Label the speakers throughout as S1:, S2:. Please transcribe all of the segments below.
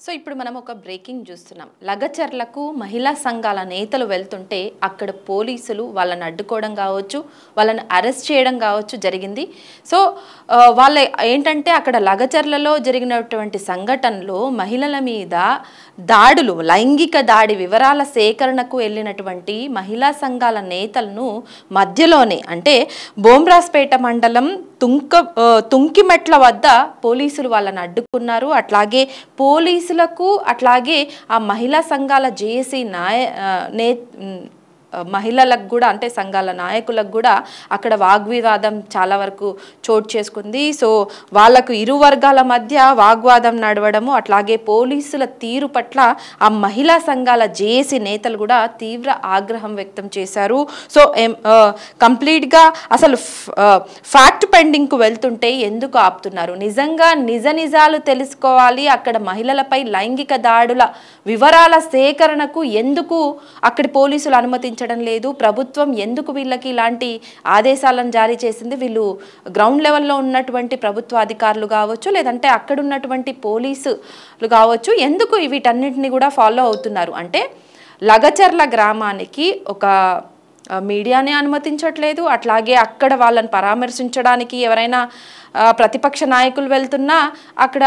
S1: So ఇప్పుడు మనం ఒక బ్రేకింగ్ చూస్తున్నాం. లగచర్లకు మహిళా సంఘాల నేతలు వెళ్తుంటే అక్కడ పోలీసులు వాళ్ళని అడ్డుకోవడం కావచ్చు, వాళ్ళని అరెస్ట్ చేయడం కావచ్చు జరిగింది. సో వాళ్ళ ఏంటంటే అక్కడ లగచర్లలో జరిగినటువంటి సంఘటనలో మహిళల మీద దాడులు, లైంగిక దాడి వివరాల సేకరణకు వెళ్ళినటువంటి మహిళా సంఘాల నేతలను మధ్యలోనే అంటే బోమ్రాస్పేట మండలం తుంకిమెట్ల వద్ద పోలీసులు వాళ్ళని అడ్డుకున్నారు. అట్లాగే పోలీసులకు అట్లాగే ఆ మహిళా సంఘాల జేఏసీ మహిళలకు కూడా అంటే సంఘాల నాయకులకు కూడా అక్కడ వాగ్వివాదం చాలా వరకు చోటు చేసుకుంది. సో వాళ్ళకు ఇరు వర్గాల మధ్య వాగ్వాదం నడవడము, అట్లాగే పోలీసుల తీరు పట్ల ఆ మహిళా సంఘాల జేఏసీ నేతలు కూడా తీవ్ర ఆగ్రహం వ్యక్తం చేశారు. సో కంప్లీట్గా అసలు ఫ్యాక్ట్ పెండింగ్కు వెళ్తుంటే ఎందుకు ఆపుతున్నారు, నిజంగా నిజాలు తెలుసుకోవాలి, అక్కడ మహిళలపై లైంగిక దాడుల వివరాల సేకరణకు ఎందుకు అక్కడి పోలీసులు అనుమతించడం లేదు, ప్రభుత్వం ఎందుకు వీళ్ళకి ఇలాంటి ఆదేశాలను జారీ చేసింది, వీళ్ళు గ్రౌండ్ లెవెల్లో ఉన్నటువంటి ప్రభుత్వ అధికారులు కావచ్చు లేదంటే అక్కడ ఉన్నటువంటి పోలీసులు కావచ్చు ఎందుకు వీటన్నిటిని కూడా ఫాలో అవుతున్నారు అంటే లగచర్ల గ్రామానికి ఒక మీడియాని అనుమతించట్లేదు, అట్లాగే అక్కడ వాళ్ళని పరామర్శించడానికి ఎవరైనా ప్రతిపక్ష నాయకులు వెళ్తున్నా అక్కడ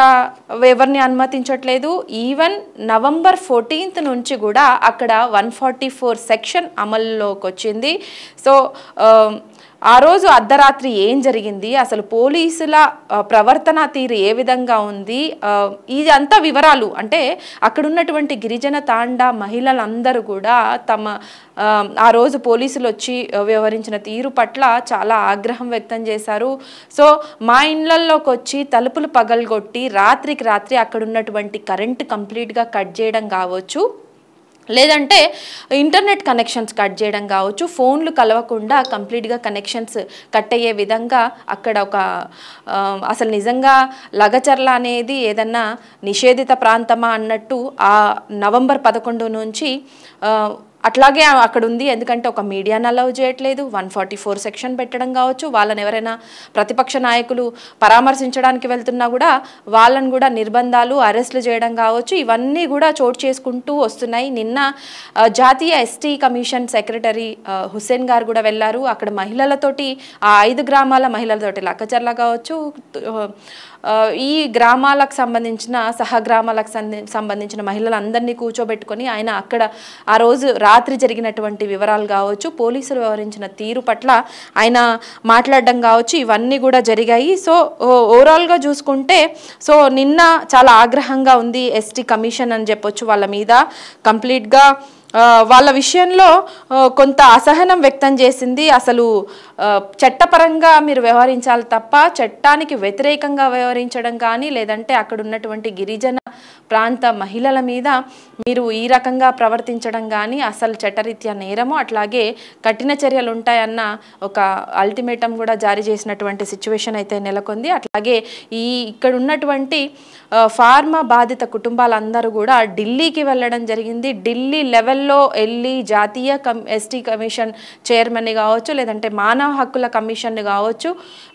S1: ఎవరిని అనుమతించట్లేదు. ఈవెన్ November 14th నుంచి కూడా అక్కడ 144 సెక్షన్ అమల్లోకి వచ్చింది. సో ఆ రోజు అర్ధరాత్రి ఏం జరిగింది, అసలు పోలీసుల ప్రవర్తన తీరు ఏ విధంగా ఉంది, ఇది అంతా వివరాలు అంటే అక్కడ ఉన్నటువంటి గిరిజన తాండా మహిళలందరూ కూడా తమ ఆ రోజు పోలీసులు వచ్చి వ్యవహరించిన తీరు పట్ల చాలా ఆగ్రహం వ్యక్తం చేశారు. సో మా ఇళ్లలోకి వచ్చి తలుపులు పగలగొట్టి రాత్రికి రాత్రి అక్కడ ఉన్నటువంటి కరెంటు కంప్లీట్గా కట్ చేయడం కావచ్చు, లేదంటే ఇంటర్నెట్ కనెక్షన్స్ కట్ చేయడం కావచ్చు, ఫోన్లు కలవకుండా కంప్లీట్గా కనెక్షన్స్ కట్ అయ్యే విధంగా అక్కడ ఒక అసలు నిజంగా లగచర్ల అనేది ఏదన్నా నిషేధిత ప్రాంతమా అన్నట్టు ఆ November 11 నుంచి అట్లాగే అక్కడ ఉంది. ఎందుకంటే ఒక మీడియాను అలౌ చేయట్లేదు, 144 సెక్షన్ పెట్టడం కావచ్చు, వాళ్ళని ఎవరైనా ప్రతిపక్ష నాయకులు పరామర్శించడానికి వెళ్తున్నా కూడా వాళ్ళని కూడా నిర్బంధాలు అరెస్టులు చేయడం కావచ్చు, ఇవన్నీ కూడా చోటు చేసుకుంటూ వస్తున్నాయి. నిన్న జాతీయ ఎస్టీ కమిషన్ సెక్రటరీ హుస్సేన్ గారు కూడా వెళ్ళారు. అక్కడ మహిళలతోటి ఆ 5 గ్రామాల మహిళలతోటి లగచర్ల కావచ్చు, ఈ గ్రామాలకు సంబంధించిన సహగ్రామాలకు సంబంధించిన మహిళలందరినీ కూర్చోబెట్టుకొని ఆయన అక్కడ ఆ రోజు రాత్రి జరిగినటువంటి వివరాలు కావచ్చు, పోలీసులు వ్యవహరించిన తీరు పట్ల ఆయన మాట్లాడడం కావచ్చు, ఇవన్నీ కూడా జరిగాయి. సో ఓవరాల్గా చూసుకుంటే సో నిన్న చాలా ఆగ్రహంగా ఉంది ఎస్టీ కమిషన్ అని చెప్పొచ్చు. వాళ్ళ మీద కంప్లీట్గా వాళ్ళ విషయంలో కొంత అసహనం వ్యక్తం చేసింది. అసలు చట్టపరంగా మీరు వ్యవహరించాలి తప్ప చట్టానికి వ్యతిరేకంగా వ్యవహరించడం కానీ లేదంటే అక్కడ ఉన్నటువంటి గిరిజన ప్రాంత మహిళల మీద మీరు ఈ రకంగా ప్రవర్తించడం కానీ అసలు చట్టరీత్యా నేరము, అట్లాగే కఠిన చర్యలు ఉంటాయన్న ఒక అల్టిమేటం కూడా జారీ చేసినటువంటి సిచ్యువేషన్ అయితే నెలకొంది. అట్లాగే ఇక్కడ ఉన్నటువంటి ఫార్మా బాధిత కుటుంబాలందరూ కూడా ఢిల్లీకి వెళ్ళడం జరిగింది. ఢిల్లీ లెవెల్లో వెళ్ళి జాతీయ ఎస్టీ కమిషన్ చైర్మన్ని కావచ్చు లేదంటే మానవ హక్కుల కమిషన్ని కావచ్చు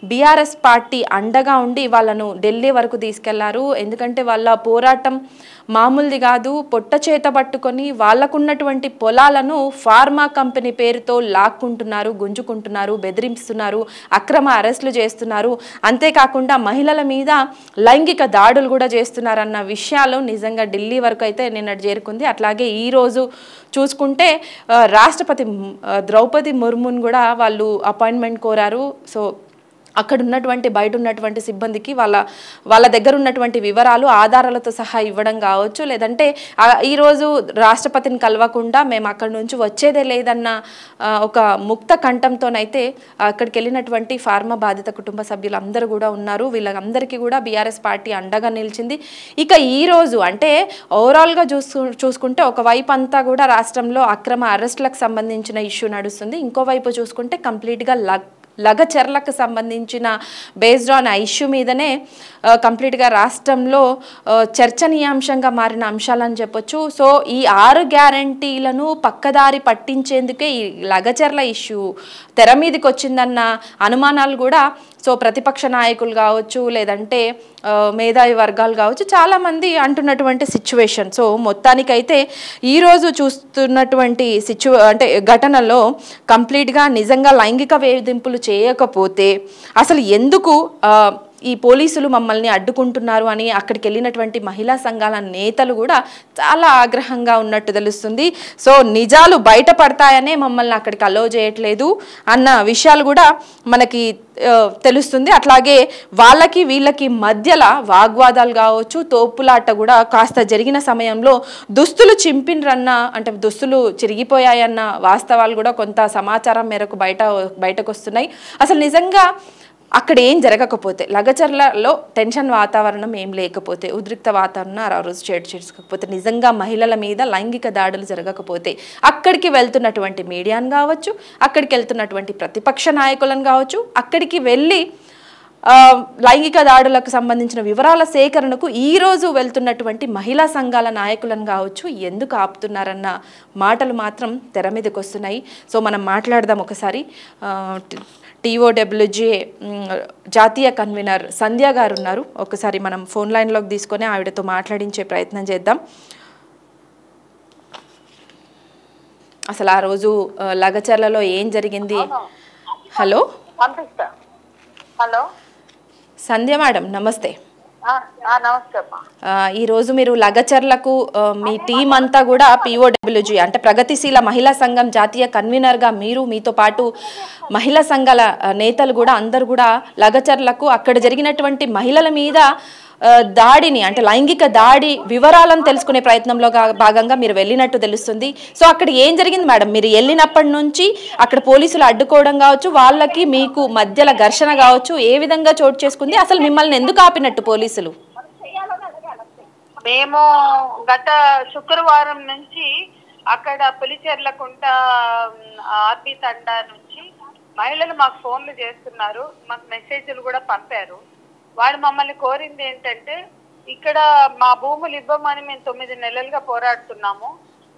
S1: బీఆర్ఎస్ పార్టీ అండగా ఉండి వాళ్ళను ఢిల్లీ వరకు తీసుకెళ్లారు. ఎందుకంటే వాళ్ళ పోరాటం మామూలుది కాదు, పొట్ట చేత పట్టుకొని వాళ్ళకున్నటువంటి పొలాలను ఫార్మా కంపెనీ పేరుతో లాక్కుంటున్నారు, గుంజుకుంటున్నారు, బెదిరిస్తున్నారు, అక్రమ అరెస్టులు చేస్తున్నారు, అంతేకాకుండా మహిళల మీద లైంగిక దాడులు కూడా చేస్తున్నారన్న విషయాలు నిజంగా ఢిల్లీ వరకు అయితే నిన్నటి చేరుకుంది. అట్లాగే ఈరోజు చూసుకుంటే రాష్ట్రపతి ద్రౌపది ముర్మును కూడా వాళ్ళు అపాయింట్మెంట్ కోరారు. సో అక్కడ ఉన్నటువంటి బయట ఉన్నటువంటి సిబ్బందికి వాళ్ళ దగ్గర ఉన్నటువంటి వివరాలు ఆధారాలతో సహా ఇవ్వడం కావచ్చు, లేదంటే ఈరోజు రాష్ట్రపతిని కలవకుండా మేము అక్కడి నుంచి వచ్చేదే లేదన్న ఒక ముక్త కంఠంతోనైతే అక్కడికి వెళ్ళినటువంటి ఫార్మా బాధిత కుటుంబ సభ్యులు అందరూ కూడా ఉన్నారు. వీళ్ళందరికీ కూడా బీఆర్ఎస్ పార్టీ అండగా నిలిచింది. ఇక ఈరోజు అంటే ఓవరాల్గా చూసుకుంటే ఒకవైపు అంతా కూడా రాష్ట్రంలో అక్రమ అరెస్టులకు సంబంధించిన ఇష్యూ నడుస్తుంది, ఇంకోవైపు చూసుకుంటే కంప్లీట్గా లగచర్లకు సంబంధించిన బేస్డ్ ఆన్ ఆ ఇష్యూ మీదనే కంప్లీట్గా రాష్ట్రంలో చర్చనీయాంశంగా మారిన అంశాలని చెప్పొచ్చు. సో ఈ 6 గ్యారంటీలను పక్కదారి పట్టించేందుకే ఈ లగచర్ల ఇష్యూ తెర మీదకి వచ్చిందన్న అనుమానాలు కూడా సో ప్రతిపక్ష నాయకులు కావచ్చు, లేదంటే మేధావి వర్గాలు కావచ్చు, చాలామంది అంటున్నటువంటి సిచ్యువేషన్. సో మొత్తానికైతే ఈరోజు చూస్తున్నటువంటి అంటే ఘటనలో కంప్లీట్గా నిజంగా లైంగిక వేధింపులు చేయకపోతే అసలు ఎందుకు ఈ పోలీసులు మమ్మల్ని అడ్డుకుంటున్నారు అని అక్కడికి వెళ్ళినటువంటి మహిళా సంఘాల నేతలు కూడా చాలా ఆగ్రహంగా ఉన్నట్టు తెలుస్తుంది. సో నిజాలు బయటపడతాయనే మమ్మల్ని అక్కడికి అలో చేయట్లేదు అన్న విషయాలు కూడా మనకి తెలుస్తుంది. అట్లాగే వాళ్ళకి వీళ్ళకి మధ్యలో వాగ్వాదాలు కావచ్చు, తోపులాట కూడా కాస్త జరిగిన సమయంలో దుస్తులు చింపినరన్న అంటే దుస్తులు చిరిగిపోయాయన్న వాస్తవాలు కూడా కొంత సమాచారం మేరకు బయటకు వస్తున్నాయి. అసలు నిజంగా అక్కడ ఏం జరగకపోతే, లగచర్లలో టెన్షన్ వాతావరణం ఏం లేకపోతే, ఉద్రిక్త వాతావరణం ఆ రోజు చేసుకోకపోతే, నిజంగా మహిళల మీద లైంగిక దాడులు జరగకపోతే అక్కడికి వెళ్తున్నటువంటి మీడియాను కావచ్చు, అక్కడికి వెళ్తున్నటువంటి ప్రతిపక్ష నాయకులను కావచ్చు, అక్కడికి వెళ్ళి లైంగిక దాడులకు సంబంధించిన వివరాల సేకరణకు ఈరోజు వెళ్తున్నటువంటి మహిళా సంఘాల నాయకులను కావచ్చు ఎందుకు ఆపుతున్నారన్న మాటలు మాత్రం తెర మీదకి వస్తున్నాయి. సో మనం మాట్లాడదాం ఒకసారి. టీఓడబ్ల్యూజే జాతీయ కన్వీనర్ సంధ్య గారు ఉన్నారు. ఒకసారి మనం ఫోన్ లైన్లోకి తీసుకొని ఆవిడతో మాట్లాడించే ప్రయత్నం చేద్దాం. అసలు ఆ రోజు లగచర్లలో ఏం జరిగింది? హలో
S2: హలో
S1: సంధ్య మేడం, నమస్తే.
S2: నమస్తే.
S1: ఈరోజు మీరు లగచర్లకు మీ టీం అంతా కూడా పిఓడబ్ల్యూజీ అంటే ప్రగతిశీల మహిళా సంఘం జాతీయ కన్వీనర్గా మీరు, మీతో పాటు మహిళా సంఘాల నేతలు కూడా అందరు కూడా లగచర్లకు అక్కడ జరిగినటువంటి మహిళల మీద దాడిని అంటే లైంగిక దాడి వివరాలను తెలుసుకునే ప్రయత్నంలో భాగంగా మీరు వెళ్ళినట్టు తెలుస్తుంది. సో అక్కడ ఏం జరిగింది మేడం? మీరు వెళ్ళినప్పటి నుంచి అక్కడ పోలీసులు అడ్డుకోవడం కావచ్చు, వాళ్ళకి మీకు మధ్యలో ఘర్షణ కావచ్చు, ఏ విధంగా చోటు చేసుకుంది? అసలు మిమ్మల్ని ఎందుకు ఆపినట్టు పోలీసులు?
S2: మేము గత శుక్రవారం నుంచి అక్కడ పులిచెర్లకుంట ఆర్పీ తండా నుంచి మహిళలు మాకు ఫోన్లు చేస్తున్నారు, మాకు మెసేజ్లు కూడా పంపారు. వాళ్ళు మమ్మల్ని కోరింది ఏంటంటే, ఇక్కడ మా భూములు ఇవ్వమని మేము 9 నెలలుగా పోరాడుతున్నాము,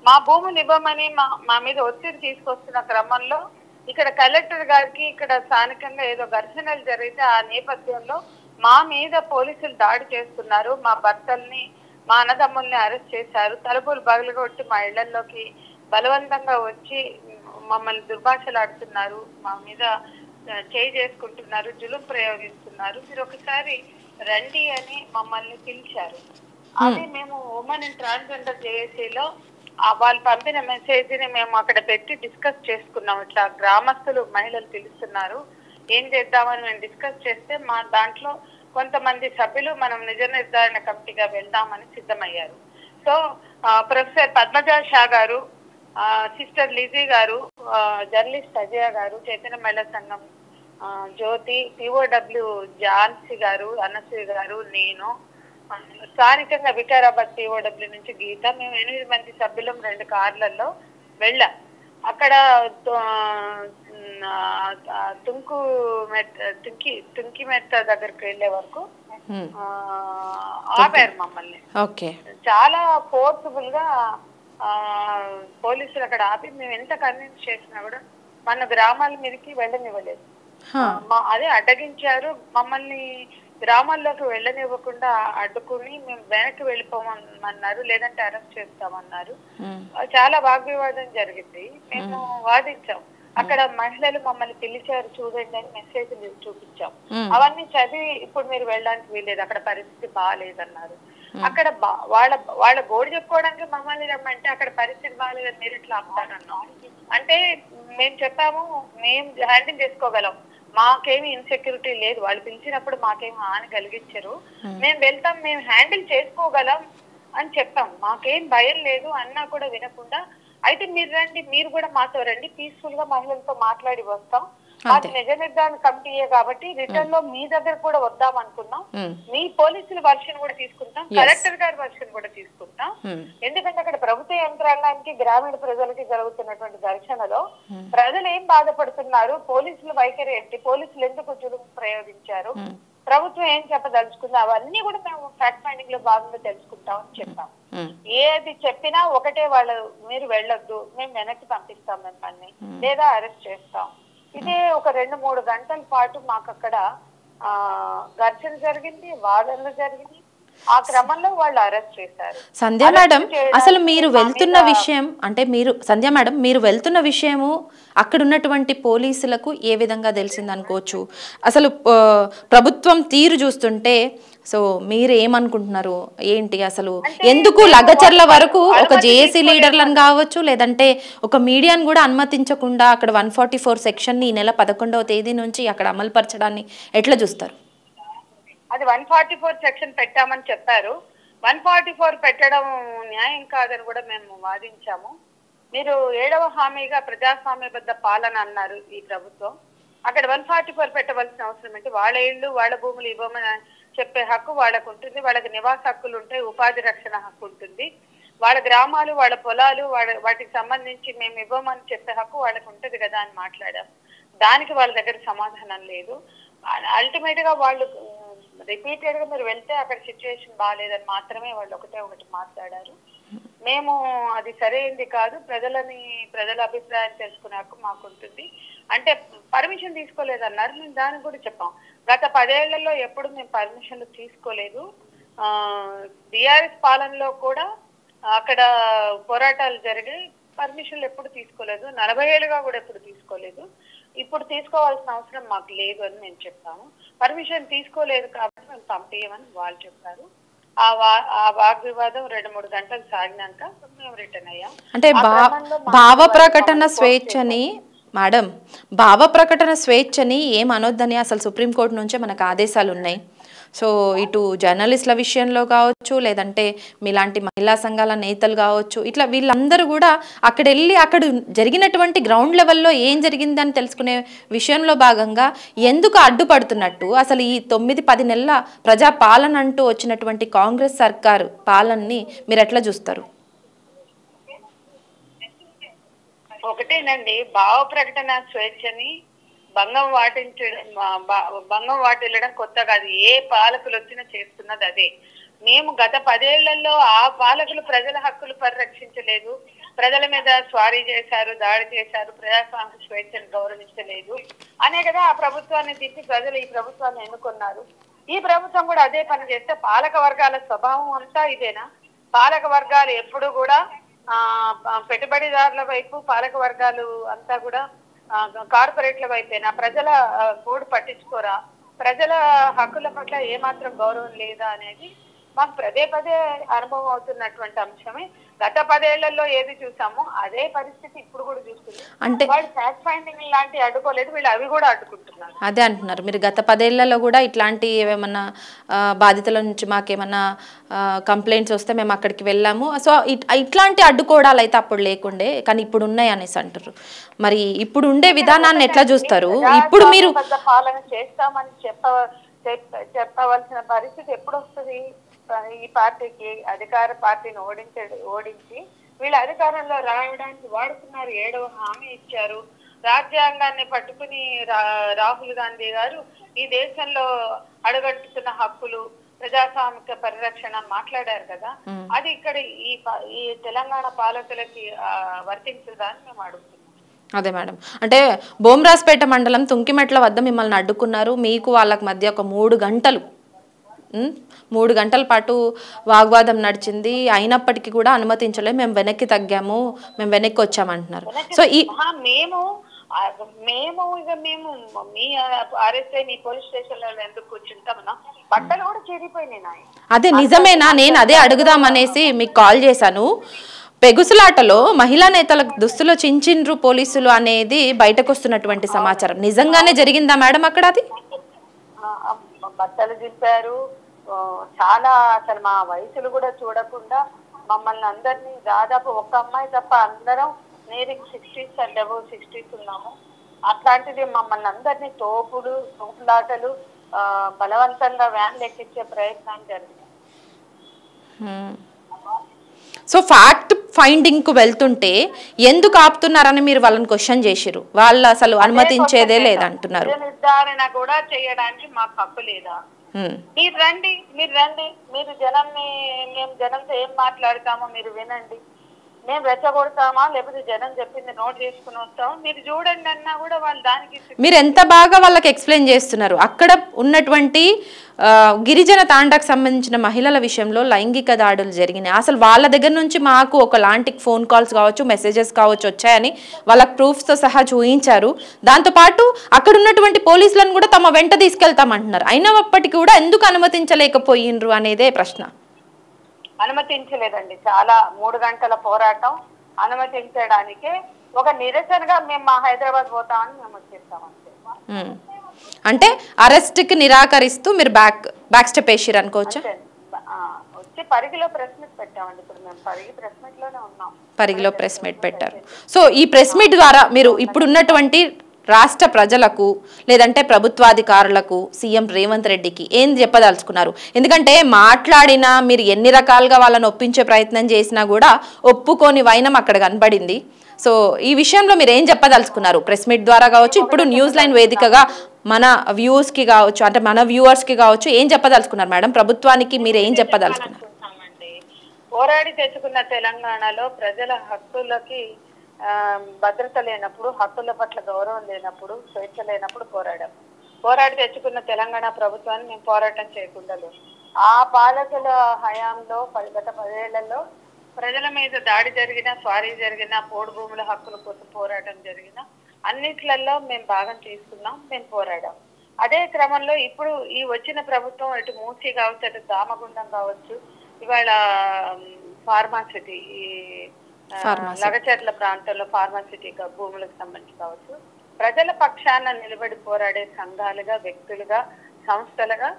S2: మా భూములు ఇవ్వమని మా మీద ఒత్తిడి తీసుకొస్తున్న క్రమంలో ఇక్కడ కలెక్టర్ గారికి ఇక్కడ స్థానికంగా ఏదో ఘర్షణలు జరిగితే ఆ నేపథ్యంలో మా మీద పోలీసులు దాడి చేస్తున్నారు, మా భర్తల్ని మా అన్నదమ్ముల్ని అరెస్ట్ చేశారు, తలుపులు పగలగొట్టి మా ఇళ్లలోకి బలవంతంగా వచ్చి మమ్మల్ని దుర్భాషలాడుతున్నారు, మా మీద చేయి చేసుకుంటున్నారు, జులుం ప్రయోగిస్తున్నారు, మీరు ఒకసారి రండి అని మమ్మల్ని పిలిచారు. అది మేము ఉమెన్ అండ్ ట్రాన్స్జెండర్ జేఏసీలో వాళ్ళు పంపిన మెసేజ్ ని మేము అక్కడ పెట్టి డిస్కస్ చేసుకున్నాం. ఇట్లా గ్రామస్తులు మహిళలు పిలుస్తున్నారు, ఏం చేద్దామని మేము డిస్కస్ చేస్తే మా దాంట్లో కొంతమంది సభ్యులు మనం నిజ నిర్ధారణ కమిటీగా వెళ్దామని సిద్ధమయ్యారు. సో ప్రొఫెసర్ పద్మజా షా గారు, సిస్టర్ లిజీ గారు, జర్నలిస్ట్ అజయ గారు, చైతన్య మహిళా సంఘం జ్యోతి, పిఓడబ్ల్యూ ఝాన్సీ గారు, అనసూయ గారు, నేను, స్థానికంగా వికారాబాద్ పిఓడబ్ల్యూ నుంచి గీత, మేము 8 మంది సభ్యులం 2 కార్లలో వెళ్ళాం. అక్కడ తుంకి మెట్ట దగ్గరికి వెళ్లే వరకు ఆపారు మమ్మల్ని. చాలా ఫోర్స్ఫుల్ గా పోలీసులు అక్కడ ఆపి మేము ఎంత కన్విన్స్ చేసినా కూడా మన గ్రామాల మీదకి వెళ్ళనివ్వలేదు. అదే అడ్డగించారు మమ్మల్ని, గ్రామాల్లోకి వెళ్ళనివ్వకుండా అడ్డుకుని మేము వెనక్కి వెళ్ళిపోమన్నారు, లేదంటే అరెస్ట్ చేస్తామన్నారు. చాలా వాగ్వివాదం జరిగింది. మేము వాదించాం. అక్కడ మహిళలు మమ్మల్ని పిలిచారు, చూడండి అని మెసేజ్లు చూపించాం. అవన్నీ చదివి ఇప్పుడు మీరు వెళ్ళడానికి వీల్లేదు, అక్కడ పరిస్థితి బాగాలేదన్నారు. అక్కడ వాళ్ళ గోడు చెప్పుకోవడానికి మమ్మల్ని రమ్మంటే అక్కడ పరిస్థితి బాగాలేదని మీరు ఇట్లా ఆపుతారన్నాం. అంటే మేము చెప్పాము, మేము హ్యాండిల్ చేసుకోగలం, మాకేమి ఇన్సెక్యూరిటీ లేదు, వాళ్ళు పిలిచినప్పుడు మాకేమి హాని కలిగించరు, మేము వెళ్తాం, మేము హ్యాండిల్ చేసుకోగలం అని చెప్పాం, మాకేం భయం లేదు అన్నా కూడా వినకుండా, అయితే మీరు రండి, మీరు కూడా మాతో రండి, పీస్ఫుల్ గా మహిళలతో మాట్లాడి వస్తాం, మాది నిజ నిర్ధారణ కమిటీయే కాబట్టి రిటర్న్ లో మీ దగ్గర కూడా వద్దాం అనుకున్నాం. మీ పోలీసుల వర్షన్ కూడా తీసుకుంటాం, కలెక్టర్ గారి వర్షన్ కూడా తీసుకుంటాం. ఎందుకంటే అక్కడ ప్రభుత్వ యంత్రాంగానికి గ్రామీణ ప్రజలకి జరుగుతున్నటువంటి ఘర్షణలో ప్రజలు ఏం బాధపడుతున్నారు, పోలీసుల వైఖరి ఏంటి, పోలీసులు ఎందుకు జులుం ప్రయోగించారు, ప్రభుత్వం ఏం చెప్పదలుచుకుంది, అవన్నీ కూడా మేము ఫ్యాక్ట్ ఫైండింగ్ లో భాగంగా తెలుసుకుంటామని చెప్పాం. ఏది చెప్పినా ఒకటే, వాళ్ళు మీరు వెళ్ళొద్దు, మేము వెనక్కి పంపిస్తాం మిమ్మల్ని, లేదా అరెస్ట్ చేస్తాం. ఇదే ఒక 2-3 గంటల పాటు మాకు అక్కడ ఘర్షణ జరిగింది, వాదనలు జరిగింది. ఆ క్రమంలో వాళ్ళు అరెస్ట్ చేశారు.
S1: సంధ్య మేడం, అసలు మీరు వెళ్తున్న విషయం అంటే సంధ్య మేడం మీరు వెళ్తున్న విషయము అక్కడ ఉన్నటువంటి పోలీసులకు ఏ విధంగా తెలిసింది అనుకోవచ్చు? అసలు ప్రభుత్వం తీరు చూస్తుంటే సో మీరు ఏమనుకుంటున్నారు ఏంటి? అసలు ఎందుకు లగచర్ల వరకు ఒక జేఏసీ లీడర్లను కావచ్చు, లేదంటే ఒక మీడియాను కూడా అనుమతించకుండా అక్కడ 144 సెక్షన్ ని ఈ నెల 11వ తేదీ నుంచి అక్కడ అమలుపరచడాన్ని ఎట్లా చూస్తారు?
S2: అది 144 సెక్షన్ పెట్టామని చెప్పారు. 144 పెట్టడం న్యాయం కాదని కూడా మేము వాదించాము. మీరు 7వ హామీగా ప్రజాస్వామ్యబద్ధ పాలన అన్నారు ఈ ప్రభుత్వం. అక్కడ 144 పెట్టవలసిన అవసరం ఏంటి? వాళ్ళ ఇళ్ళు వాళ్ళ భూములు ఇవ్వమని చెప్పే హక్కు వాళ్ళకు ఉంటుంది, వాళ్ళకి నివాస హక్కులు ఉంటాయి, ఉపాధి రక్షణ హక్కు ఉంటుంది, వాళ్ళ గ్రామాలు వాళ్ళ పొలాలు వాటికి సంబంధించి మేము ఇవ్వమని చెప్పే హక్కు వాళ్ళకు ఉంటుంది కదా అని మాట్లాడాం. దానికి వాళ్ళ దగ్గర సమాధానం లేదు. అల్టిమేట్ గా వాళ్ళు రిపీటెడ్ గా మీరు వెళ్తే అక్కడ సిచ్యువేషన్ బాగాలేదని మాత్రమే వాళ్ళు ఒకటి మాట్లాడారు. మేము అది సరైనది కాదు, ప్రజల అభిప్రాయం తెలుసుకునే హక్కు మాకు ఉంటుంది అంటే పర్మిషన్ తీసుకోలేదన్నారు. మేము దానికి కూడా చెప్పాం. గత 10 ఏళ్లలో ఎప్పుడు మేము పర్మిషన్లు తీసుకోలేదు. బీఆర్ఎస్ పాలనలో కూడా అక్కడ పోరాటాలు జరిగి పర్మిషన్లు ఎప్పుడు తీసుకోలేదు, 40 ఏళ్ళుగా కూడా ఎప్పుడు తీసుకోలేదు. ఇప్పుడు తీసుకోవాల్సిన అవసరం మాకు లేదు అని మేము చెప్పాము. పర్మిషన్ తీసుకోలేదు కాబట్టి మేము పంపించమని వాళ్ళు చెప్పారు. ఆ వాగ్వివాదం 2-3 గంటలు సాగినాక మేము రిటర్న్ అయ్యాం.
S1: అంటే భావ ప్రకటన స్వేచ్ఛని మేడం, భావ ప్రకటన స్వేచ్ఛని ఏమనొద్దని అసలు సుప్రీంకోర్టు నుంచే మనకు ఆదేశాలు ఉన్నాయి. సో ఇటు జర్నలిస్టుల విషయంలో కావచ్చు, లేదంటే మీలాంటి మహిళా సంఘాల నేతలు కావచ్చు, ఇట్లా వీళ్ళందరూ కూడా అక్కడ వెళ్ళి అక్కడ జరిగినటువంటి గ్రౌండ్ లెవెల్లో ఏం జరిగిందని తెలుసుకునే విషయంలో భాగంగా ఎందుకు అడ్డుపడుతున్నట్టు, అసలు ఈ 9-10 నెలల ప్రజా పాలన అంటూ వచ్చినటువంటి కాంగ్రెస్ సర్కారు పాలనని మీరు ఎట్లా చూస్తారు?
S2: ఒకటేనండి, భావ ప్రకటన స్వేచ్ఛని భంగం వాటిల్లడం కొత్త కాదు. ఏ పాలకులు వచ్చినా చేస్తున్నది అదే. మేము గత 10 ఏళ్లలో ఆ పాలకులు ప్రజల హక్కులు పరిరక్షించలేదు, ప్రజల మీద స్వారీ చేశారు, దాడి చేశారు, ప్రజాస్వామ్య స్వేచ్ఛను గౌరవించలేదు అనే కదా ఆ ప్రభుత్వాన్ని తిప్పి ప్రజలు ఈ ప్రభుత్వాన్ని ఎన్నుకున్నారు. ఈ ప్రభుత్వం కూడా అదే పని చేస్తే పాలక వర్గాల స్వభావం అంతా ఇదేనా? పాలక వర్గాలు ఎప్పుడు కూడా పెట్టుబడిదారుల వైపు, పాలక వర్గాలు అంతా కూడా కార్పొరేట్ల వైపేనా? ప్రజల గోడు పట్టించుకోరా? ప్రజల హక్కుల పట్ల ఏమాత్రం గౌరవం లేదా అనేది మాకు పదే అనుభవం అవుతున్నటువంటి అంశమే. గత 10 ఏళ్లలో ఏది చూసామో అదే పరిస్థితి ఇప్పుడు కూడా చూస్తుంది. అంటే వాళ్ళు ఫ్యాక్ట్ ఫైండింగ్ లాంటి అడ్డుకోలేదు, వీళ్ళు అవి కూడా అడ్డుకుంటున్నారు.
S1: అదే అంటున్నారు మీరు, గత 10 ఏళ్లలో కూడా ఇట్లాంటి ఏమన్నా బాధితుల నుంచి మాకేమన్నా కంప్లైంట్స్ వస్తే మేము అక్కడికి వెళ్ళాము. సో ఇట్లాంటి అడ్డుకోవడాలు అయితే అప్పుడు లేకుండే, కానీ ఇప్పుడు ఉన్నాయి అనేసి అంటారు. మరి ఇప్పుడు ఉండే విధానాన్ని ఎట్లా చూస్తారు? ఇప్పుడు మీరు
S2: పాలన చేస్తామని చెప్పవలసిన పరిస్థితి ఎప్పుడు వస్తుంది? ఈ పార్టీకి, అధికార పార్టీని ఓడించి వీళ్ళు అధికారంలో రావడానికి వాడుతున్నారు. 7వ హామీ ఇచ్చారు. రాజ్యాంగాన్ని పట్టుకుని రాహుల్ గాంధీ గారు ఈ దేశంలో అడుగంటుతున్న హక్కులు, ప్రజాస్వామిక పరిరక్షణ మాట్లాడారు కదా, అది ఇక్కడ ఈ తెలంగాణ పాలకులకి వర్తించదని మేము అడుగుతున్నాం.
S1: అదే మేడం, అంటే బోమ్రాజ్పేట మండలం తుంకిమెట్ల వద్ద మిమ్మల్ని అడ్డుకున్నారు. మీకు వాళ్ళకి మధ్య ఒక 3 గంటల పాటు వాగ్వాదం నడిచింది. అయినప్పటికీ కూడా అనుమతించలేదు, మేము వెనక్కి తగ్గాము, మేము వెనక్కి వచ్చామంటున్నారు. సో
S2: మేము మీ ఆర్ఎస్ఐ మీ పోలీస్ స్టేషన్ లో ఎందుకు కూర్చుంటామన్నా? బట్టలు కూడా చేరిపోయినాయి.
S1: అదే నిజమేనా? నేను అదే అడుగుదామనేసి మీకు కాల్ చేశాను. పెగుసులాటలో మహిళా నేతల దుస్తులు చించిండ్రు పోలీసులు అనేది బయటకు వస్తున్నటువంటి సమాచారం నిజంగానే జరిగిందా మేడం అక్కడ? అది
S2: బట్టలు దింపారు. చాలా అసలు మా వయసులు కూడా చూడకుండా మమ్మల్ని అందరినీ, దాదాపు ఒక అమ్మాయి తప్ప అందరం నేరింగ్ 60s అండ్ అబవ్ 60s ఉన్నాము. అట్లాంటిది మమ్మల్ని అందరినీ తోపులాటలు బలవంతంగా వ్యాన్లు ఎక్కించే ప్రయత్నం జరిగింది.
S1: సో ఫ్యాక్ట్ ఫైండింగ్ కు వెళ్తుంటే ఎందుకు ఆపుతున్నారని మీరు వాళ్ళని క్వశ్చన్ చేసిరు, వాళ్ళు అసలు అనుమతించేదే లేదంటున్నారు.
S2: నిర్ధారణ కూడా చేయడానికి మాకు హక్కు లేదా? మీరు రండి, మీరు జనంని, మేము జనంతో ఏం మాట్లాడతామో మీరు వినండి, మేము రెచ్చగొడతామా లేకపోతే జనం చెప్పింది నోట్ చేసుకుని వస్తామా మీరు చూడండి అన్నా కూడా వాళ్ళు దానికి.
S1: మీరు ఎంత బాగా వాళ్ళకి ఎక్స్ప్లెయిన్ చేస్తున్నారు. అక్కడ ఉన్నటువంటి గిరిజన తాండాకు సంబంధించిన మహిళల విషయంలో లైంగిక దాడులు జరిగినాయి, అసలు వాళ్ళ దగ్గర నుంచి మాకు ఒకలాంటి ఫోన్ కాల్స్ కావచ్చు, మెసేజెస్ కావచ్చు వచ్చాయని వాళ్ళకి ప్రూఫ్స్తో సహా చూపించారు. దాంతోపాటు అక్కడ ఉన్నటువంటి పోలీసులను కూడా తమ వెంట తీసుకెళ్తామంటున్నారు. అయినప్పటికీ కూడా ఎందుకు అనుమతించలేకపోయినరు అనేదే ప్రశ్న.
S2: అనుమతించలేదండి. చాలా 3 గంటల పోరాటం అనుమతించడానికే ఒక నిరసనగా మేము మా హైదరాబాద్ పోతామని మేము వచ్చేస్తామంటే,
S1: అంటే అరెస్ట్ కి నిరాకరిస్తూ మీరు బ్యాక్ స్టెప్ వేసిరు అనుకోవచ్చా?
S2: వచ్చి పరిగిలో ప్రెస్ మీట్ పెట్టామండి. ఇప్పుడు మేము పరిగి ప్రెస్ మీట్ లోనే ఉన్నాం.
S1: పరిగిలో ప్రెస్ మీట్ పెట్టారు. సో ఈ ప్రెస్ మీట్ ద్వారా మీరు ఇప్పుడున్నటువంటి రాష్ట్ర ప్రజలకు లేదంటే ప్రభుత్వాధికారులకు సీఎం రేవంత్ రెడ్డికి ఏం చెప్పదలుచుకున్నారు? ఎందుకంటే మాట్లాడినా మీరు ఎన్ని రకాలుగా వాళ్ళని ఒప్పించే ప్రయత్నం చేసినా కూడా ఒప్పుకోని వైనం అక్కడ కనబడింది. సో ఈ విషయంలో మీరు ఏం చెప్పదలుచుకున్నారు? ప్రెస్ మీట్ ద్వారా కావచ్చు, ఇప్పుడు న్యూస్ లైన్ వేదికగా మన వ్యూస్కి కావచ్చు, అంటే మన వ్యూవర్స్కి కావచ్చు, ఏం చెప్పదలుచుకున్నారు మేడం? ప్రభుత్వానికి మీరు ఏం చెప్పదలుచుకున్నారు?
S2: పోరాడి తెచ్చుకున్న తెలంగాణలో ప్రజల హక్కులకి భద్రత లేనప్పుడు, హక్కుల పట్ల గౌరవం లేనప్పుడు, స్వేచ్ఛ లేనప్పుడు పోరాడి తెచ్చుకున్న తెలంగాణ ప్రభుత్వాన్ని మేము పోరాటం చేయకుండా ఆ పాలకుల హయాంలో గత 10 ఏళ్లలో ప్రజల మీద దాడి జరిగిన, స్వారీ జరిగిన, పోడు భూముల హక్కుల కోసం పోరాటం జరిగిన అన్నిట్లలో మేము భాగం తీసుకున్నాం, మేము పోరాడాం. అదే క్రమంలో ఇప్పుడు ఈ వచ్చిన ప్రభుత్వం ఇటు మూసి కావచ్చు, అటు దామగుండం కావచ్చు, ఇవాళ ఫార్మాసిటీ లగచర్ల ప్రాంతంలో ఫార్మాసిటీ భూములకు సంబంధించి కావచ్చు, ప్రజల పక్షాన నిలబడి పోరాడే సంఘాలుగా, వ్యక్తులుగా, సంస్థలుగా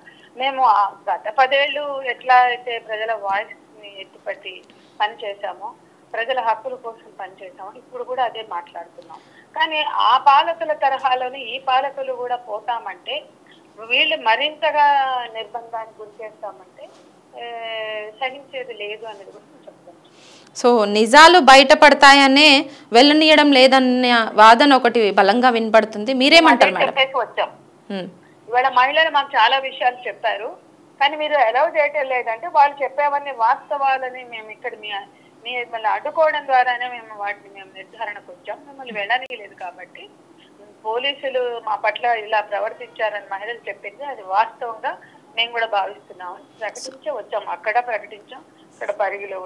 S2: మేము గత 10 ఏళ్ళు ఎట్లా అయితే ప్రజల వాయిస్ ని ఎత్తిపట్టి పనిచేసామో, ప్రజల హక్కుల కోసం పనిచేసామో, ఇప్పుడు కూడా అదే మాట్లాడుతున్నాం. కానీ ఆ పాలకుల తరహాలోనే ఈ పాలకులు కూడా పోతామంటే, వీళ్ళు మరింతగా నిర్బంధానికి గురి చేస్తామంటే సహించేది లేదు అనేది కూడా చెప్తాను.
S1: సో నిజాలు బయటపడతాయనే వెళ్ళనీయడం లేదన్న వాదన ఒకటి బలంగా వినపడుతుంది. మీరేమంటారు మేడం?
S2: వచ్చాం ఇవాళ మహిళలు మాకు చాలా విషయాలు చెప్పారు, కానీ మీరు అలౌ చేయటం లేదంటే వాళ్ళు చెప్పేవన్నీ వాస్తవాలని మేము ఇక్కడ మిమ్మల్ని అడ్డుకోవడం ద్వారానే మేము వాటిని నిర్ధారణకు వచ్చాం. మిమ్మల్ని వెళ్ళనీయలేదు కాబట్టి పోలీసులు మా పట్ల ఇలా ప్రవర్తించారని మహిళలు చెప్పింది అది వాస్తవంగా మేము కూడా భావిస్తున్నామని ప్రకటించే వచ్చాం. అక్కడ ప్రకటించాం, ఇక్కడ పరిగిలో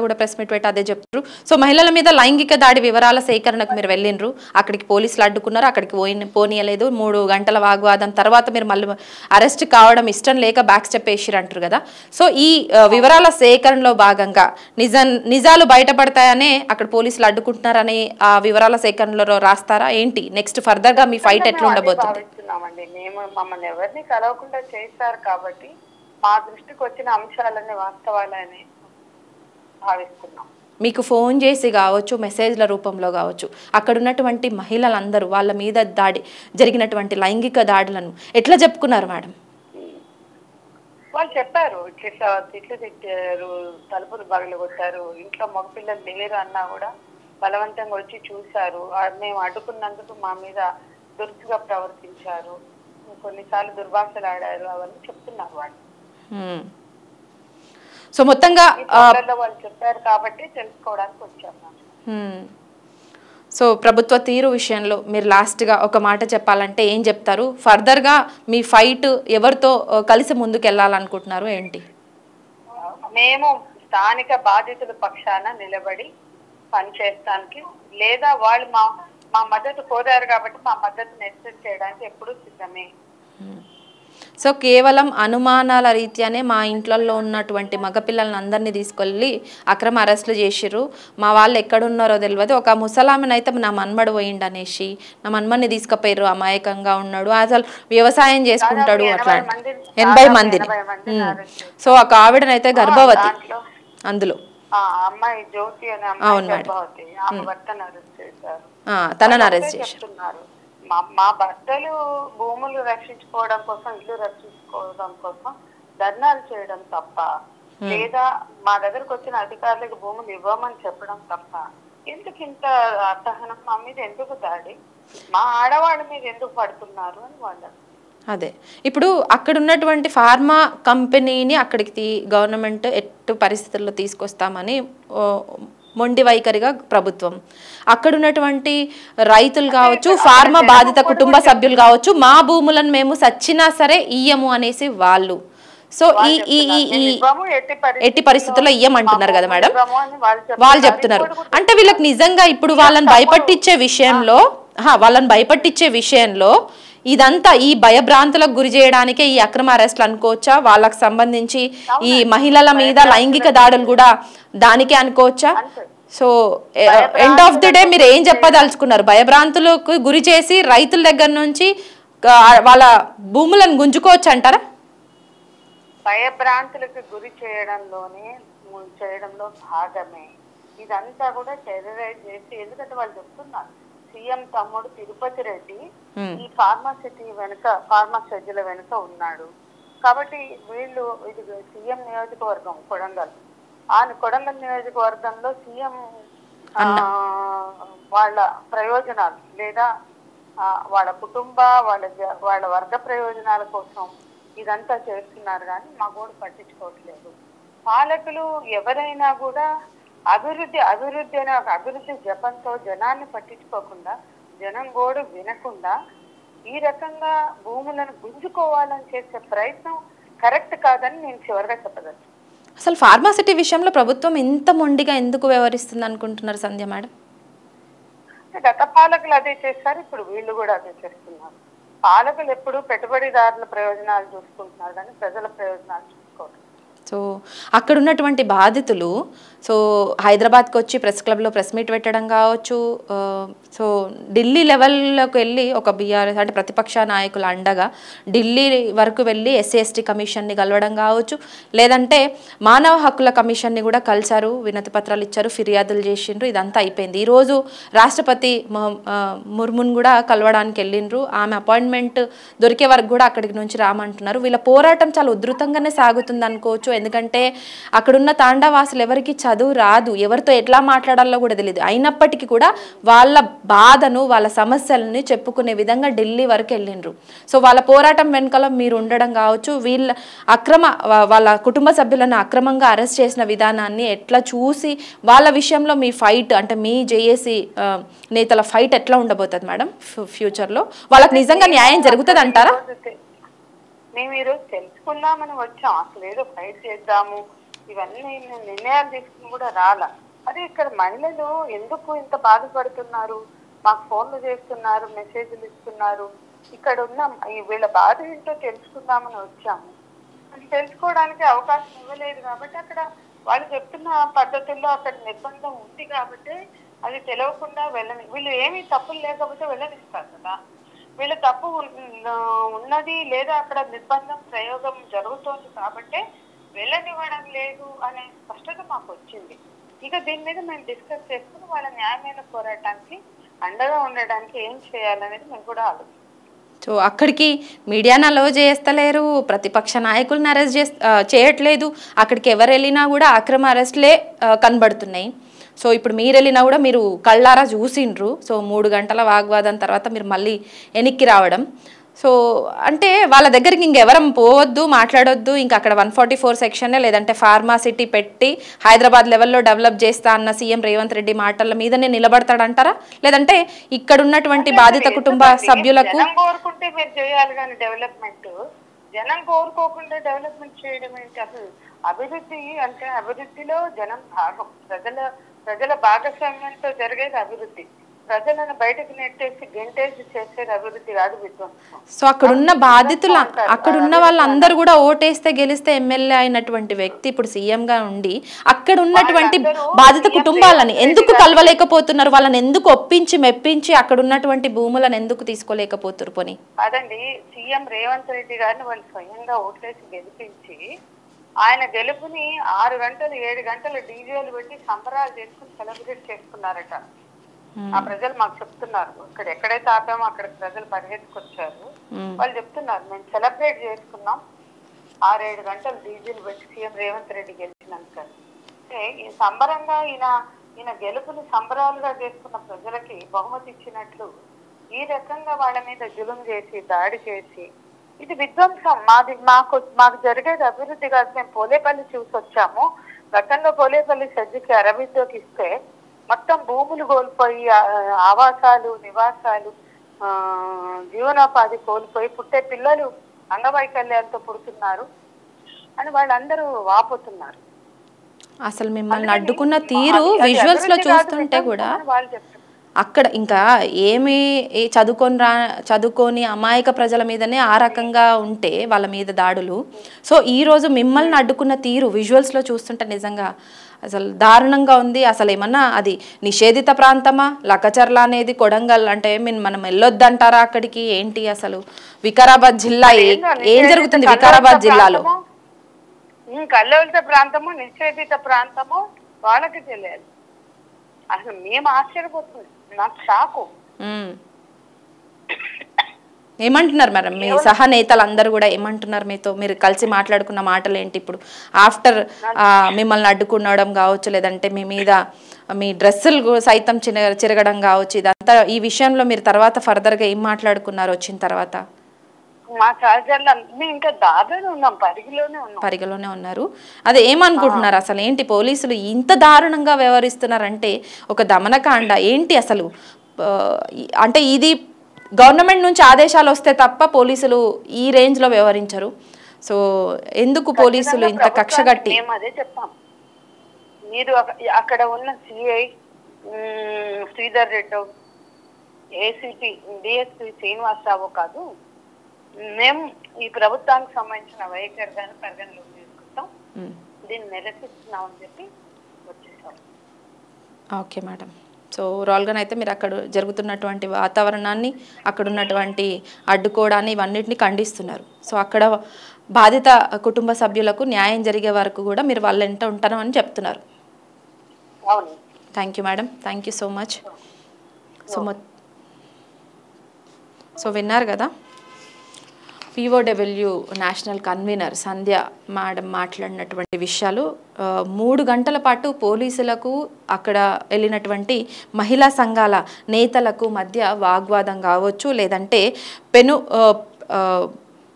S2: కూడా ప్రెస్ మీట్ పెట్టి అదే చెప్తారు. సో మహిళల మీద లైంగిక దాడి వివరాల సేకరణకు మీరు వెళ్ళినరు, అక్కడికి పోలీసులు అడ్డుకున్నారు, అక్కడికి పోనీయలేదు. 3 గంటల వాగ్వాదం తర్వాత మీరు మళ్ళీ అరెస్ట్ కావడం ఇష్టం లేక బ్యాక్ స్టెప్ వేసిరు అంటారు కదా. సో ఈ వివరాల సేకరణలో భాగంగా నిజాలు బయటపడతాయనే అక్కడ పోలీసులు అడ్డుకుంటున్నారని ఆ వివరాల సేకరణలో రాస్తారా ఏంటి? నెక్స్ట్ ఫర్దర్ గా మీ ఫైట్ ఎట్లా ఉండబోతుంది? మేము మమ్మల్ని ఎవరిని కలవకుండా చేస్తారు కాబట్టి మా దృష్టికి వచ్చిన అంశాలన్నీ వాస్తవాలని భావిస్తున్నాం.
S1: మీకు ఫోన్ చేసి కావచ్చు, మెసేజ్ల రూపంలో కావచ్చు, అక్కడ ఉన్నటువంటి మహిళలందరూ వాళ్ళ మీద జరిగినటువంటి లైంగిక దాడులను ఎట్లా చెప్పుకున్నారు మేడం?
S2: వాళ్ళు చెప్పారు, తిట్లు తిట్టారు, తలుపులు పగలగొట్టారు, ఇంట్లో మగపిల్లలు లేరు అన్నా కూడా బలవంతంగా వచ్చి చూశారు, మేము అడ్డుకున్నందుకు మా మీద దురుసుగా ప్రవర్తించారు, కొన్నిసార్లు దుర్భాషలు ఆడారు, అవన్నీ చెప్తున్నారు వాళ్ళు.
S1: సో మొత్తంగా
S2: వాళ్ళు చెప్పారు కాబట్టి తెలుసుకోవడానికి వచ్చాము.
S1: సో ప్రభుత్వ తీరు విషయంలో మీరు లాస్ట్గా ఒక మాట చెప్పాలంటే ఏం చెప్తారు? ఫర్దర్గా మీ ఫైట్ ఎవరితో కలిసి ముందుకు వెళ్ళాలనుకుంటున్నారు ఏంటి?
S2: మేము స్థానిక బాధితుల పక్షాన నిలబడి పనిచేయడానికి, లేదా వాళ్ళు మా మద్దతు కోరారు కాబట్టి మా మద్దతును ఎక్స్ప్రెస్ చేయడానికి ఎప్పుడూ సిద్ధమే.
S1: సో కేవలం అనుమానాల రీత్యానే మా ఇంట్లో ఉన్నటువంటి మగపిల్లలను అందరినీ తీసుకెళ్ళి అక్రమ అరెస్టులు చేసిర్రు, మా వాళ్ళు ఎక్కడున్నారో తెలియదు, ఒక ముసలామెను అయితే నా మన్మడు పోయిండు అనేసి నా మన్మడిని తీసుకుపోయారు, అమాయకంగా ఉన్నాడు, అసలు వ్యవసాయం చేసుకుంటాడు, అట్లా 80 మందిని. సో ఒక ఆవిడనైతే గర్భవతి, అందులో
S2: అమ్మాయి జ్యోతి అనే అమ్మాయి గర్భవతి, ఆమె భర్తను అరెస్ట్ చేశారు.
S1: తనని అరెస్ట్ చేశారు.
S2: చెప్తున్నారు. మా భర్తలు భూములు రక్షించుకోవడం కోసం, ఇల్లు రక్షించుకోవడం కోసం ధర్నాలు చేయడం తప్ప, లేదా మా దగ్గరకు వచ్చిన అధికారులకు భూములు ఇవ్వమని చెప్పడం తప్ప, ఎందుకు ఇంత అసహనం? మా మీద ఎందుకు దాడి? మా ఆడవాళ్ళ మీద ఎందుకు పడుతున్నారు అని వాళ్ళు.
S1: అదే ఇప్పుడు అక్కడ ఉన్నటువంటి ఫార్మా కంపెనీని అక్కడికి గవర్నమెంట్ ఎట్టు పరిస్థితుల్లో తీసుకొస్తామని మొండి వైఖరిగా ప్రభుత్వం, అక్కడ ఉన్నటువంటి రైతులు కావచ్చు, ఫార్మా బాధిత కుటుంబ సభ్యులు కావచ్చు, మా భూములను మేము సచ్చినా సరే ఇయ్యము అనేసి వాళ్ళు. సో ఎట్టి పరిస్థితుల్లో ఇయ్యమంటున్నారు కదా మేడం, వాళ్ళు చెప్తున్నారు. అంటే వీళ్ళకి నిజంగా ఇప్పుడు వాళ్ళని భయపట్టించే విషయంలో ఇదంతా ఈ భయభ్రాంతులకు గురి చేయడానికే ఈ అక్రమ అరెస్ట్లు అనుకోవచ్చా? వాళ్ళకి సంబంధించి ఈ మహిళల మీద లైంగిక దాడులు కూడా దానికే అనుకోవచ్చా? So end of the day మీరు ఏం చెప్పదలుచుకున్నారు? భయభ్రాంతులకు గురి చేసి రైతుల దగ్గర నుంచి వాళ్ళ భూములను గుంజుకోవచ్చు అంటారా?
S2: భయభ్రాంతులకు గురి చేయడంలో భాగమే ఇదంతా కూడా టెర్రరైజ్ చేసి. ఎందుకంటే వాళ్ళు చెప్తున్నారు, సీఎం తమ్ముడు తిరుపతి రెడ్డి ఈ ఫార్మాసిటీల వెనుక ఉన్నాడు కాబట్టి వీళ్ళు, ఇది సీఎం నియోజకవర్గం కొడంగల్, ఆ కొడంగల్ నియోజకవర్గంలో సీఎం వాళ్ళ ప్రయోజనాలు లేదా వాళ్ళ కుటుంబ వాళ్ళ వర్గ ప్రయోజనాల కోసం ఇదంతా చేస్తున్నారు, కానీ మా గోడు పట్టించుకోవట్లేదు. పాలకులు ఎవరైనా కూడా అభివృద్ధి అనే ఒక అభివృద్ధి జపంతో జనాన్ని పట్టించుకోకుండా, జనం గోడు వినకుండా ఈ రకంగా భూములను గుంజుకోవాలని చేసే ప్రయత్నం కరెక్ట్ కాదని నేను చివరిగా చెప్పదచ్చు.
S1: అసలు ఫార్మాసిటీ విషయంలో ప్రభుత్వం ఇంత మొండిగా ఎందుకు వ్యవహరిస్తుంది అనుకుంటున్నారు సంధ్య మేడం?
S2: గత పాలకులు అదే చేస్తారు, ఇప్పుడు వీళ్ళు కూడా అదే చేస్తున్నారు. పాలకులు ఎప్పుడు పెట్టుబడిదారుల ప్రయోజనాలు చూసుకుంటున్నారు కానీ ప్రజల ప్రయోజనాలు చూసుకోవట్లేదు.
S1: సో అక్కడ ఉన్నటువంటి బాధితులు హైదరాబాద్కి వచ్చి ప్రెస్ క్లబ్లో ప్రెస్ మీట్ పెట్టడం కావచ్చు, సో ఢిల్లీ లెవెల్లోకి వెళ్ళి ఒక బీఆర్ఎస్ అంటే ప్రతిపక్ష నాయకుల అండగా ఢిల్లీ వరకు వెళ్ళి ఎస్సీ ఎస్టీ కమిషన్ని కలవడం కావచ్చు, లేదంటే మానవ హక్కుల కమిషన్ని కూడా కలిశారు, వినతి పత్రాలు ఇచ్చారు, ఫిర్యాదులు చేసిండ్రు, ఇదంతా అయిపోయింది. ఈరోజు రాష్ట్రపతి ముర్మును కూడా కలవడానికి వెళ్ళిండ్రు, ఆమె అపాయింట్మెంట్ దొరికే వరకు కూడా అక్కడికి నుంచి రామంటున్నారు. వీళ్ళ పోరాటం చాలా ఉధృతంగానే సాగుతుంది అనుకోవచ్చు. ఎందుకంటే అక్కడున్న తాండావాసులు ఎవరికి చదువు రాదు, ఎవరితో ఎట్లా మాట్లాడాలో కూడా తెలియదు. అయినప్పటికీ కూడా వాళ్ళ బాధను వాళ్ళ సమస్యలని చెప్పుకునే విధంగా ఢిల్లీ వరకు వెళ్ళిండ్రు. సో వాళ్ళ పోరాటం వెనుకలో మీరు ఉండడం కావచ్చు, వాళ్ళ కుటుంబ సభ్యులను అక్రమంగా అరెస్ట్ చేసిన విధానాన్ని ఎట్లా చూసి వాళ్ళ విషయంలో మీ ఫైట్ అంటే మీ జేఏసీ నేతల ఫైట్ ఎట్లా ఉండబోతుంది మేడం ఫ్యూచర్లో? వాళ్ళకి నిజంగా న్యాయం జరుగుతుంది అంటారా?
S2: మేము ఈరోజు తెలుసుకుందామని వచ్చాం, అసలు ఏదో ఫైట్ చేద్దాము ఇవన్నీ నిర్ణయాలు తీసుకుని కూడా రాలా. అదే ఇక్కడ మహిళలు ఎందుకు ఇంత బాధపడుతున్నారు, మాకు ఫోన్లు చేస్తున్నారు, మెసేజ్లు ఇస్తున్నారు, ఇక్కడ ఉన్న వీళ్ళ బాధ ఏంటో తెలుసుకుందామని వచ్చాము. అది తెలుసుకోవడానికి అవకాశం ఇవ్వలేదు కాబట్టి అక్కడ వాళ్ళు చెప్తున్న పద్ధతుల్లో అక్కడ నిర్బంధం ఉంది కాబట్టి అది తెలియకుండా వీళ్ళు ఏమీ తప్పులు లేకపోతే వెళ్ళనిస్తారు కదా. వీళ్ళ తప్పు ఉన్నది లేదా అక్కడ నిర్బంధం ప్రయోగం జరుగుతోంది కాబట్టి వెళ్ళనివ్వడం లేదు అనే స్పష్టత మాకు వచ్చింది. ఇక దీని మీద మేము డిస్కస్ చేసుకుని వాళ్ళ న్యాయమైన పోరాటానికి అండగా ఉండడానికి ఏం చేయాలనేది మేము కూడా ఆలోచిస్తాం.
S1: సో అక్కడికి మీడియాను అలో చేస్తలేరు, ప్రతిపక్ష నాయకులను అరెస్ట్ చేయట్లేదు, అక్కడికి ఎవరు వెళ్ళినా కూడా అక్రమ అరెస్ట్లే కనబడుతున్నాయి. సో ఇప్పుడు మీరు వెళ్ళినా కూడా మీరు కళ్ళారా చూసిండ్రు. సో 3 గంటల వాగ్వాదం తర్వాత మీరు మళ్ళీ వెనక్కి రావడం, సో అంటే వాళ్ళ దగ్గరికి ఇంకెవరం పోవద్దు, మాట్లాడొద్దు, ఇంకా అక్కడ 144 సెక్షనే లేదంటే ఫార్మాసిటీ పెట్టి హైదరాబాద్ లెవెల్లో డెవలప్ చేస్తా అన్న సీఎం రేవంత్ రెడ్డి మాటల మీదనే నిలబడతాడంటారా? లేదంటే ఇక్కడ ఉన్నటువంటి బాధిత కుటుంబ సభ్యులకు
S2: కోరుకుంటే మీరు చేయాలి కానీ డెవలప్మెంట్ జనం కోరుకోకుండా డెవలప్మెంట్ చేయడం ఏంటి? అసలు అభివృద్ధి అంటే అభివృద్ధిలో జనం భాగం, ప్రజల భాగస్వామ్యంతో జరిగేది అభివృద్ధి. ప్రజలను బయటకు నెట్టేసి గెంటేసి చేసేది అభివృద్ధి కాదు విధ్వంసం.
S1: సో అక్కడున్న బాధితులు అక్కడున్న వాళ్ళందరూ కూడా ఓటేస్తే గెలిస్తే ఎమ్మెల్యే అయినటువంటి వ్యక్తి ఇప్పుడు సీఎంగా ఉండి అక్కడ ఉన్నటువంటి బాధిత కుటుంబాలని ఎందుకు కలవలేకపోతున్నారు? వాళ్ళని ఎందుకు ఒప్పించి మెప్పించి అక్కడ ఉన్నటువంటి భూములను ఎందుకు తీసుకోలేకపోతున్నారు? పోనీ
S2: అదండి, సీఎం రేవంత్ రెడ్డి గారిని వాళ్ళు స్వయంగా ఓట్లేసి గెలిపించి ఆయన గెలుపుని 6 గంటలు 7 గంటలు డీజేలు పెట్టి సంబరాలు చేసుకుని సెలబ్రేట్ చేసుకున్నారట. ఆ ప్రజలు మాకు చెప్తున్నారు, ఇక్కడ ఎక్కడైతే ఆపామో అక్కడ ప్రజలు పరిగెత్తుకొచ్చారు. వాళ్ళు చెప్తున్నారు, మేము సెలబ్రేట్ చేసుకున్నాం 6-7 గంటలు డీజిల్ పెట్టి సీఎం రేవంత్ రెడ్డి గెలిచినాక. అంటే ఈ సంబరంగా ఈయన గెలుపుని సంబరాలుగా చేసుకున్న ప్రజలకి బహుమతి ఇచ్చినట్లు ఈ రకంగా వాళ్ళ మీద జులుం చేసి దాడి చేసి ఇది విధ్వంసం. మాకు జరిగేది అభివృద్ధి కాదు. మేము పోలేపల్లి చూసి వచ్చాము. గతంలో పోలేపల్లి సజ్జకి అరవిందోకి ఇస్తే మొత్తం భూములు కోల్పోయి ఆవాసాలు నివాసాలు జీవనోపాధి కోల్పోయి పుట్టే పిల్లలు అంగవైకల్యాలతో పుడుతున్నారు అని వాళ్ళందరూ వాపోతున్నారు.
S1: అసలు మిమ్మల్ని అడ్డుకున్న తీరు విజువల్స్ లో చూస్తుంటే కూడా అక్కడ ఇంకా ఏమి చదువుకొని అమాయక ప్రజల మీదనే ఆ రకంగా ఉంటే వాళ్ళ మీద దాడులు. సో ఈ రోజు మిమ్మల్ని అడ్డుకున్న తీరు విజువల్స్ లో చూస్తుంటే నిజంగా అసలు దారుణంగా ఉంది. అసలు ఏమన్నా అది నిషేధిత ప్రాంతమా? లక్కచర్ల అనేది కొడంగల్ అంటే మనం వెళ్ళొద్దంటారా అక్కడికి? ఏంటి అసలు వికారాబాద్ జిల్లా ఏం జరుగుతుంది వికారాబాద్ జిల్లాలో?
S2: కల్లవలస ప్రాంతము నిషేధిత ప్రాంతము వాళ్ళకి తెలియాలి. అసలు మేము ఆశ్చర్యపోతుంది, నాకు షాకు.
S1: ఏమంటున్నారు మేడం మీ సహా నేతలు అందరూ కూడా ఏమంటున్నారు? మీతో మీరు కలిసి మాట్లాడుకున్న మాటలు ఏంటి ఇప్పుడు ఆఫ్టర్ మిమ్మల్ని అడ్డుకునడం కావచ్చు, లేదంటే మీ మీద మీ డ్రెస్సులు సైతం చిరగడం కావచ్చు, ఇదంతా ఈ విషయంలో మీరు తర్వాత ఫర్దర్గా ఏం మాట్లాడుకున్నారు వచ్చిన తర్వాత?
S2: మా సహచరులు ఇంకా దాదాపు ఉన్నాం,
S1: పరిగిలోనే ఉన్నారు. అదే ఏమనుకుంటున్నారు అసలు? ఏంటి పోలీసులు ఇంత దారుణంగా వ్యవహరిస్తున్నారంటే ఒక దమనకాండ ఏంటి అసలు? అంటే ఇది గవర్నమెంట్ నుంచి ఆదేశాలు వస్తే తప్ప పోలీసులు ఈ రేంజ్ లో వ్యవహరించరు. సో ఎందుకు పోలీసులు ఇంత కక్షగట్టి?
S2: మేము అదే చెప్తాం, మీరు అక్కడ ఉన్న CI Sridhar Reddy, ACP DSP Srinivasarao కాదు, మేము ఈ ప్రభుత్వానికి సంబంధించిన వైఖరిగాను పరిగణలోకి తీసుకుంటాం, దీన్ని నిరసిస్తున్నామని చెప్పి వచ్చేసాం.
S1: Okay madam. సో ఓవరాల్గా అయితే మీరు అక్కడ జరుగుతున్నటువంటి వాతావరణాన్ని, అక్కడ ఉన్నటువంటి అడ్డుకోవడాన్ని, ఇవన్నిటిని ఖండిస్తున్నారు. సో అక్కడ బాధిత కుటుంబ సభ్యులకు న్యాయం జరిగే వరకు కూడా మీరు వాళ్ళ వెంట ఉంటారని చెప్తున్నారు. Thank you madam, thank you so much. So విన్నారు కదా POW నేషనల్ కన్వీనర్ సంధ్య మేడం మాట్లాడినటువంటి విషయాలు. 3 గంటల పాటు పోలీసులకు అక్కడ వెళ్ళినటువంటి మహిళా సంఘాల నేతలకు మధ్య వాగ్వాదం కావచ్చు, లేదంటే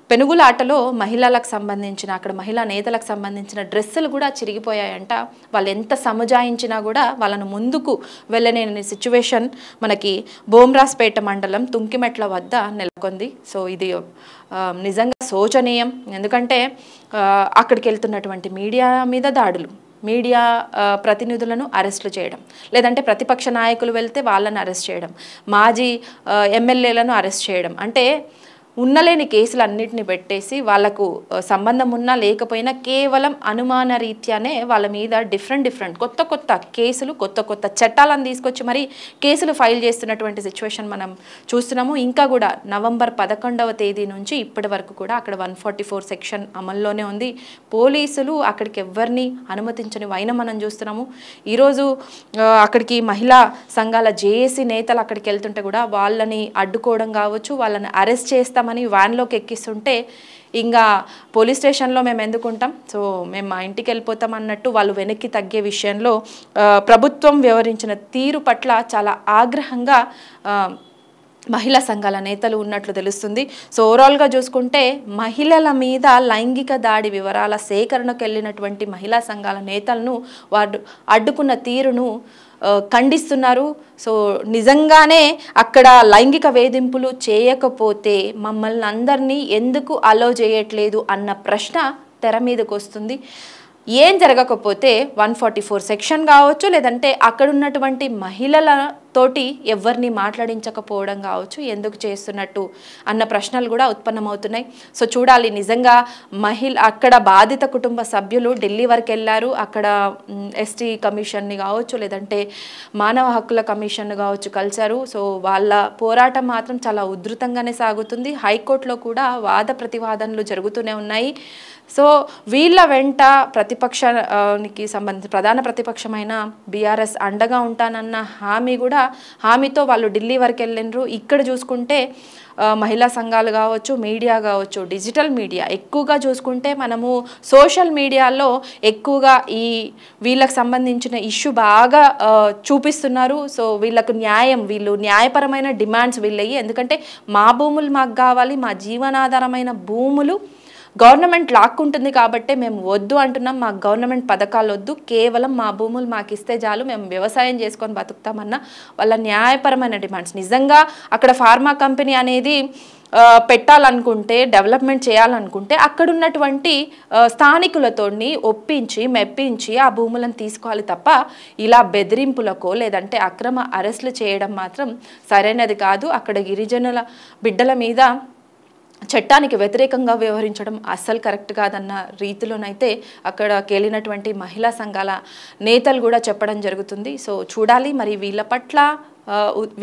S1: పెనుగులాటలో మహిళలకు సంబంధించిన అక్కడ మహిళా నేతలకు సంబంధించిన డ్రెస్సులు కూడా చిరిగిపోయాయంట. వాళ్ళు ఎంత సముజాయించినా కూడా వాళ్ళను ముందుకు వెళ్ళలేని సిచ్యువేషన్ మనకి బోమ్రాస్పేట మండలం తుంకిమెట్ల వద్ద నెలకొంది. సో ఇది నిజంగా శోచనీయం. ఎందుకంటే అక్కడికి వెళ్తున్నటువంటి మీడియా మీద దాడులు, మీడియా ప్రతినిధులను అరెస్టులు చేయడం, లేదంటే ప్రతిపక్ష నాయకులు వెళ్తే వాళ్ళని అరెస్ట్ చేయడం, మాజీ ఎమ్మెల్యేలను అరెస్ట్ చేయడం, అంటే ఉన్నలేని కేసులన్నిటిని పెట్టేసి వాళ్ళకు సంబంధం ఉన్నా లేకపోయినా కేవలం అనుమాన రీత్యానే వాళ్ళ మీద డిఫరెంట్ కొత్త కేసులు, కొత్త చట్టాలను తీసుకొచ్చి మరి కేసులు ఫైల్ చేస్తున్నటువంటి సిచ్యువేషన్ మనం చూస్తున్నాము. ఇంకా కూడా నవంబర్ 11వ తేదీ నుంచి ఇప్పటి వరకు కూడా అక్కడ 144 సెక్షన్ అమల్లోనే ఉంది. పోలీసులు అక్కడికి ఎవరిని అనుమతించని వైన మనం చూస్తున్నాము. ఈరోజు అక్కడికి మహిళా సంఘాల జేఏసీ నేతలు అక్కడికి వెళ్తుంటే కూడా వాళ్ళని అడ్డుకోవడం కావచ్చు, వాళ్ళని అరెస్ట్ చేస్తామని వ్యాన్లోకి ఎక్కిస్తుంటే ఇంకా పోలీస్ స్టేషన్లో మేము ఎందుకుంటాం, సో మేము మా ఇంటికి వెళ్ళిపోతాం అన్నట్టు వాళ్ళు వెనక్కి తగ్గే విషయంలో ప్రభుత్వం వ్యవహరించిన తీరు పట్ల చాలా ఆగ్రహంగా మహిళా సంఘాల నేతలు ఉన్నట్లు తెలుస్తుంది. సో ఓవరాల్గా చూసుకుంటే మహిళల మీద లైంగిక దాడి వివరాల సేకరణకు వెళ్ళినటువంటి మహిళా సంఘాల నేతలను వారు అడ్డుకున్న తీరును ఖండిస్తున్నారు. సో నిజంగానే అక్కడ లైంగిక వేధింపులు చేయకపోతే మమ్మల్ని అందరినీ ఎందుకు అలో చేయట్లేదు అన్న ప్రశ్న తెర మీదకు వస్తుంది. ఏం జరగకపోతే 144 సెక్షన్ కావచ్చు, లేదంటే అక్కడ ఉన్నటువంటి మహిళలతోటి ఎవరిని మాట్లాడించకపోవడం కావచ్చు, ఎందుకు చేస్తున్నట్టు అన్న ప్రశ్నలు కూడా ఉత్పన్నమవుతున్నాయి. సో చూడాలి, నిజంగా అక్కడ బాధిత కుటుంబ సభ్యులు ఢిల్లీ వరకు వెళ్ళారు. అక్కడ ఎస్టీ కమిషన్ని కావచ్చు, లేదంటే మానవ హక్కుల కమిషన్ కావచ్చు కలిశారు. సో వాళ్ళ పోరాటం మాత్రం చాలా ఉధృతంగానే సాగుతుంది. హైకోర్టులో కూడా వాద ప్రతివాదనలు జరుగుతూనే ఉన్నాయి. సో వీళ్ళ వెంట ప్రతిపక్షానికి సంబంధించి ప్రధాన ప్రతిపక్షమైన బీఆర్ఎస్ అండగా ఉంటానన్న హామీ కూడా హామీతో వాళ్ళు ఢిల్లీ వరకు వెళ్ళిండ్రు. ఇక్కడ చూసుకుంటే మహిళా సంఘాలు కావచ్చు, మీడియా కావచ్చు, డిజిటల్ మీడియా ఎక్కువగా చూసుకుంటే మనము సోషల్ మీడియాలో ఎక్కువగా వీళ్ళకి సంబంధించిన ఇష్యూ బాగా చూపిస్తున్నారు. సో వీళ్ళకు వీళ్ళు న్యాయపరమైన డిమాండ్స్ వీళ్ళయి. ఎందుకంటే మా భూములు మాకు కావాలి, మా జీవనాధారమైన భూములు గవర్నమెంట్ లాక్కుంటుంది కాబట్టి మేము వద్దు అంటున్నాం, మాకు గవర్నమెంట్ పథకాలు వద్దు, కేవలం మా భూములు మాకు ఇస్తే చాలు, మేము వ్యవసాయం చేసుకొని బతుకుతామన్న వాళ్ళ న్యాయపరమైన డిమాండ్స్. నిజంగా అక్కడ ఫార్మా కంపెనీ అనేది పెట్టాలనుకుంటే, డెవలప్మెంట్ చేయాలనుకుంటే అక్కడ ఉన్నటువంటి స్థానికులతోని ఒప్పించి మెప్పించి ఆ భూములను తీసుకోవాలి తప్ప ఇలా బెదిరింపులకో లేదంటే అక్రమ అరెస్టులు చేయడం మాత్రం సరైనది కాదు. అక్కడ గిరిజనుల బిడ్డల మీద చట్టానికి వ్యతిరేకంగా వ్యవహరించడం అస్సలు కరెక్ట్ కాదన్న రీతిలోనైతే అక్కడ కేలినటువంటి మహిళా సంఘాల నేతలు కూడా చెప్పడం జరుగుతుంది. సో చూడాలి మరి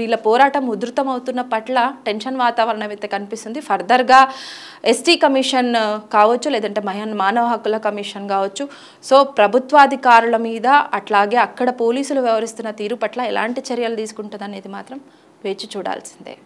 S1: వీళ్ళ పోరాటం ఉధృతమవుతున్న పట్ల టెన్షన్ వాతావరణం అయితే కనిపిస్తుంది. ఫర్దర్గా ఎస్టీ కమిషన్ కావచ్చు లేదంటే మానవ హక్కుల కమిషన్ కావచ్చు, సో ప్రభుత్వాధికారుల మీద అట్లాగే అక్కడ పోలీసులు వ్యవహరిస్తున్న తీరు పట్ల ఎలాంటి చర్యలు తీసుకుంటుంది అనేది మాత్రం వేచి చూడాల్సిందే.